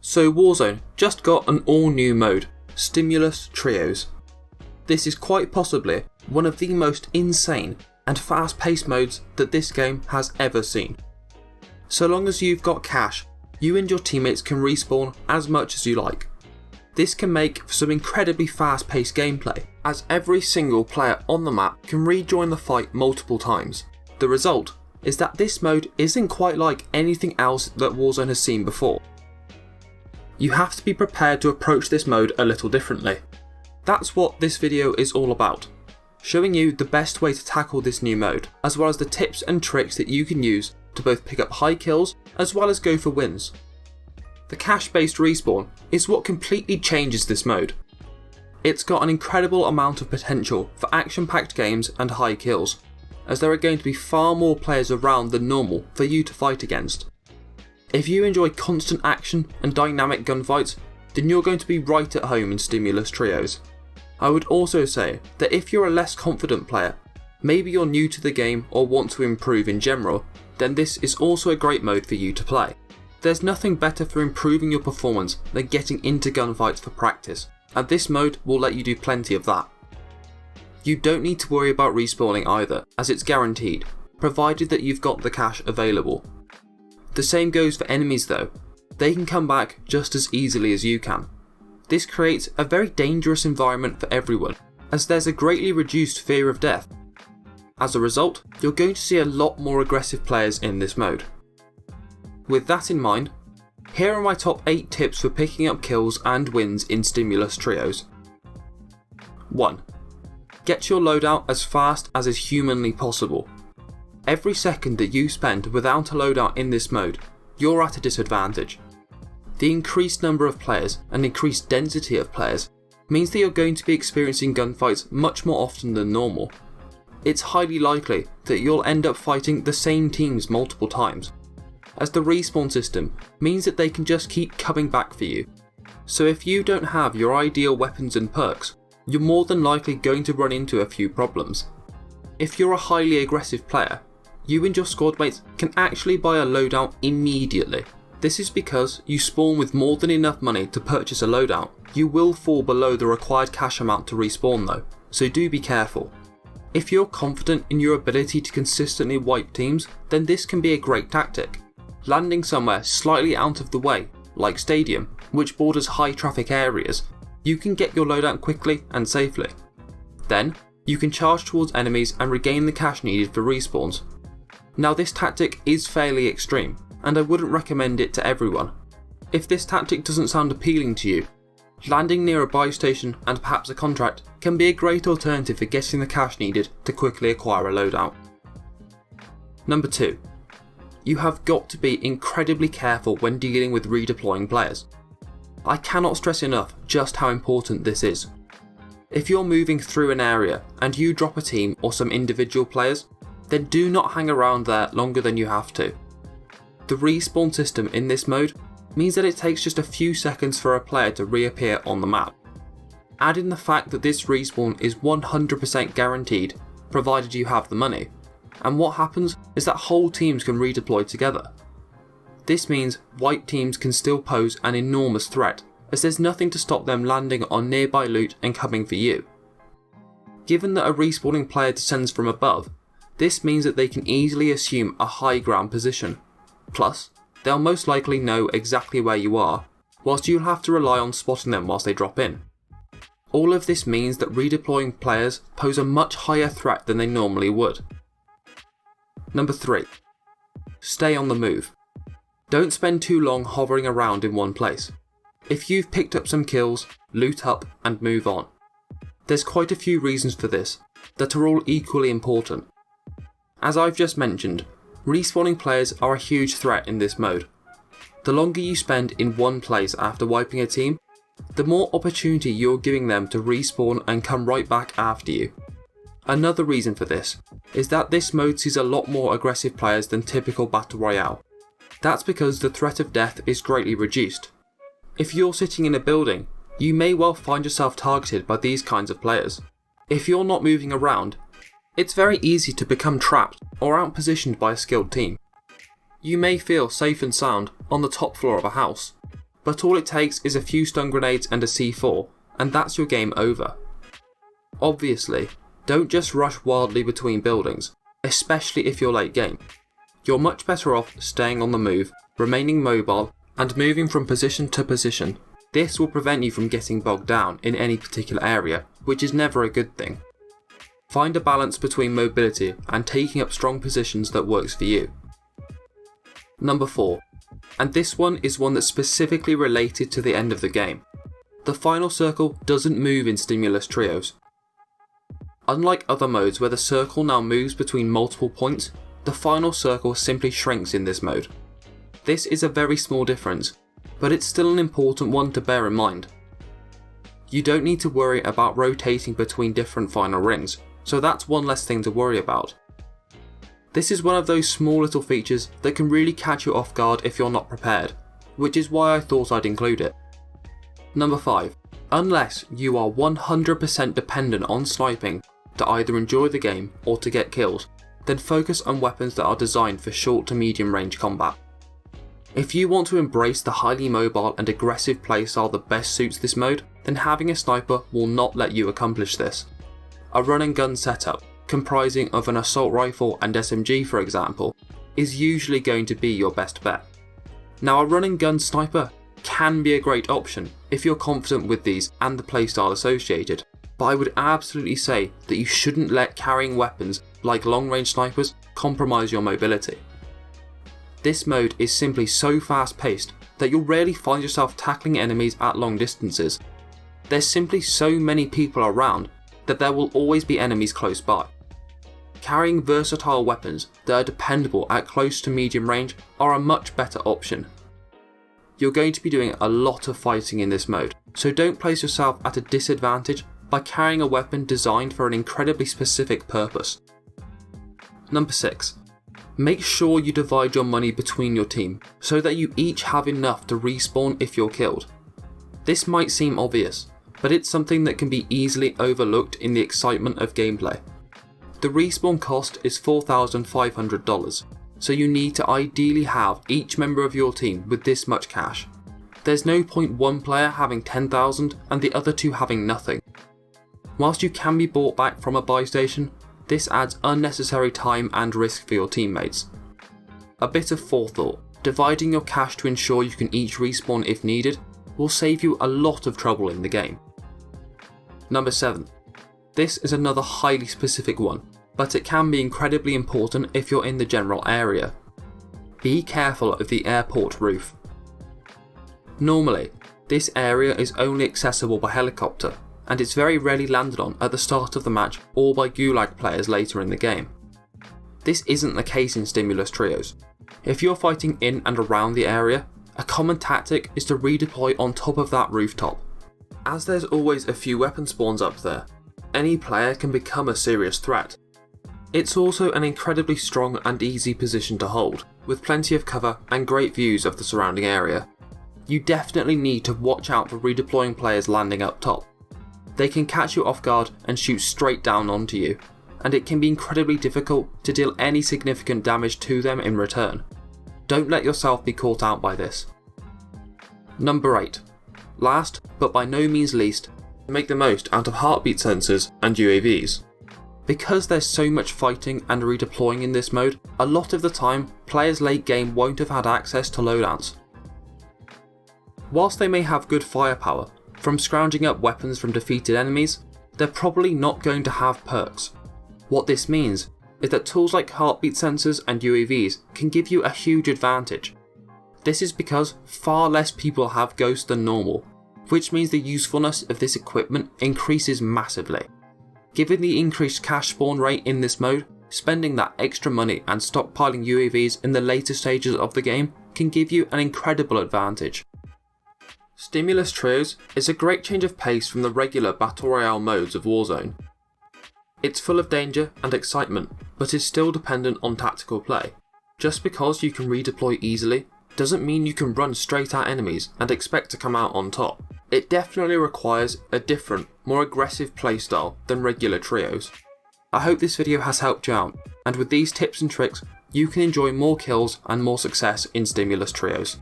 So Warzone just got an all new mode, Stimulus Trios. This is quite possibly one of the most insane and fast paced modes that this game has ever seen. So long as you've got cash, you and your teammates can respawn as much as you like. This can make for some incredibly fast paced gameplay, as every single player on the map can rejoin the fight multiple times. The result is that this mode isn't quite like anything else that Warzone has seen before. You have to be prepared to approach this mode a little differently. That's what this video is all about, showing you the best way to tackle this new mode, as well as the tips and tricks that you can use to both pick up high kills as well as go for wins. The cash-based respawn is what completely changes this mode. It's got an incredible amount of potential for action-packed games and high kills, as there are going to be far more players around than normal for you to fight against. If you enjoy constant action and dynamic gunfights, then you're going to be right at home in Stimulus Trios. I would also say that if you're a less confident player, maybe you're new to the game or want to improve in general, then this is also a great mode for you to play. There's nothing better for improving your performance than getting into gunfights for practice, and this mode will let you do plenty of that. You don't need to worry about respawning either, as it's guaranteed, provided that you've got the cash available. The same goes for enemies though, they can come back just as easily as you can. This creates a very dangerous environment for everyone, as there's a greatly reduced fear of death. As a result, you're going to see a lot more aggressive players in this mode. With that in mind, here are my top 8 tips for picking up kills and wins in Stimulus Trios. 1. Get your loadout as fast as is humanly possible. Every second that you spend without a loadout in this mode, you're at a disadvantage. The increased number of players and increased density of players means that you're going to be experiencing gunfights much more often than normal. It's highly likely that you'll end up fighting the same teams multiple times, as the respawn system means that they can just keep coming back for you. So if you don't have your ideal weapons and perks, you're more than likely going to run into a few problems. If you're a highly aggressive player, you and your squad mates can actually buy a loadout immediately. This is because you spawn with more than enough money to purchase a loadout. You will fall below the required cash amount to respawn though, so do be careful. If you're confident in your ability to consistently wipe teams, then this can be a great tactic. Landing somewhere slightly out of the way, like Stadium, which borders high traffic areas, you can get your loadout quickly and safely. Then, you can charge towards enemies and regain the cash needed for respawns. Now this tactic is fairly extreme, and I wouldn't recommend it to everyone. If this tactic doesn't sound appealing to you, landing near a buy station and perhaps a contract can be a great alternative for getting the cash needed to quickly acquire a loadout. Number 2. You have got to be incredibly careful when dealing with redeploying players. I cannot stress enough just how important this is. If you're moving through an area and you drop a team or some individual players, then do not hang around there longer than you have to. The respawn system in this mode means that it takes just a few seconds for a player to reappear on the map. Add in the fact that this respawn is 100% guaranteed, provided you have the money, and what happens is that whole teams can redeploy together. This means white teams can still pose an enormous threat, as there's nothing to stop them landing on nearby loot and coming for you. Given that a respawning player descends from above, this means that they can easily assume a high ground position. Plus, they'll most likely know exactly where you are, whilst you'll have to rely on spotting them whilst they drop in. All of this means that redeploying players pose a much higher threat than they normally would. Number 3. Stay on the move. Don't spend too long hovering around in one place. If you've picked up some kills, loot up and move on. There's quite a few reasons for this that are all equally important. As I've just mentioned, respawning players are a huge threat in this mode. The longer you spend in one place after wiping a team, the more opportunity you're giving them to respawn and come right back after you. Another reason for this is that this mode sees a lot more aggressive players than typical Battle Royale. That's because the threat of death is greatly reduced. If you're sitting in a building, you may well find yourself targeted by these kinds of players. If you're not moving around, it's very easy to become trapped or outpositioned by a skilled team. You may feel safe and sound on the top floor of a house, but all it takes is a few stun grenades and a C4, and that's your game over. Obviously, don't just rush wildly between buildings, especially if you're late game. You're much better off staying on the move, remaining mobile, and moving from position to position. This will prevent you from getting bogged down in any particular area, which is never a good thing. Find a balance between mobility and taking up strong positions that works for you. Number 4, and this one is one that's specifically related to the end of the game. The final circle doesn't move in Stimulus Trios. Unlike other modes where the circle now moves between multiple points, the final circle simply shrinks in this mode. This is a very small difference, but it's still an important one to bear in mind. You don't need to worry about rotating between different final rings, so that's one less thing to worry about. This is one of those small little features that can really catch you off guard if you're not prepared, which is why I thought I'd include it. Number 5. Unless you are 100% dependent on sniping to either enjoy the game or to get kills, then focus on weapons that are designed for short to medium range combat. If you want to embrace the highly mobile and aggressive playstyle that best suits this mode, then having a sniper will not let you accomplish this. A run and gun setup, comprising of an assault rifle and SMG for example, is usually going to be your best bet. Now a run and gun sniper can be a great option if you're confident with these and the playstyle associated, but I would absolutely say that you shouldn't let carrying weapons like long range snipers compromise your mobility. This mode is simply so fast paced that you'll rarely find yourself tackling enemies at long distances. There's simply so many people around that there will always be enemies close by. Carrying versatile weapons that are dependable at close to medium range are a much better option. You're going to be doing a lot of fighting in this mode, so don't place yourself at a disadvantage by carrying a weapon designed for an incredibly specific purpose. Number 6. Make sure you divide your money between your team so that you each have enough to respawn if you're killed. This might seem obvious, but it's something that can be easily overlooked in the excitement of gameplay. The respawn cost is $4,500, so you need to ideally have each member of your team with this much cash. There's no point one player having 10,000 and the other two having nothing. Whilst you can be bought back from a buy station, this adds unnecessary time and risk for your teammates. A bit of forethought, dividing your cash to ensure you can each respawn if needed, will save you a lot of trouble in the game. Number 7. This is another highly specific one, but it can be incredibly important if you're in the general area. Be careful of the airport roof. Normally, this area is only accessible by helicopter, and it's very rarely landed on at the start of the match or by gulag players later in the game. This isn't the case in Stimulus Trios. If you're fighting in and around the area, a common tactic is to redeploy on top of that rooftop. As there's always a few weapon spawns up there, any player can become a serious threat. It's also an incredibly strong and easy position to hold, with plenty of cover and great views of the surrounding area. You definitely need to watch out for redeploying players landing up top. They can catch you off guard and shoot straight down onto you, and it can be incredibly difficult to deal any significant damage to them in return. Don't let yourself be caught out by this. Number 8. Last, but by no means least, make the most out of heartbeat sensors and UAVs. Because there's so much fighting and redeploying in this mode, a lot of the time players late game won't have had access to loadouts. Whilst they may have good firepower from scrounging up weapons from defeated enemies, they're probably not going to have perks. What this means is that tools like heartbeat sensors and UAVs can give you a huge advantage. This is because far less people have ghosts than normal, which means the usefulness of this equipment increases massively. Given the increased cash spawn rate in this mode, spending that extra money and stockpiling UAVs in the later stages of the game can give you an incredible advantage. Stimulus Trios is a great change of pace from the regular Battle Royale modes of Warzone. It's full of danger and excitement, but is still dependent on tactical play. Just because you can redeploy easily doesn't mean you can run straight at enemies and expect to come out on top. It definitely requires a different, more aggressive playstyle than regular trios. I hope this video has helped you out, and with these tips and tricks, you can enjoy more kills and more success in Stimulus Trios.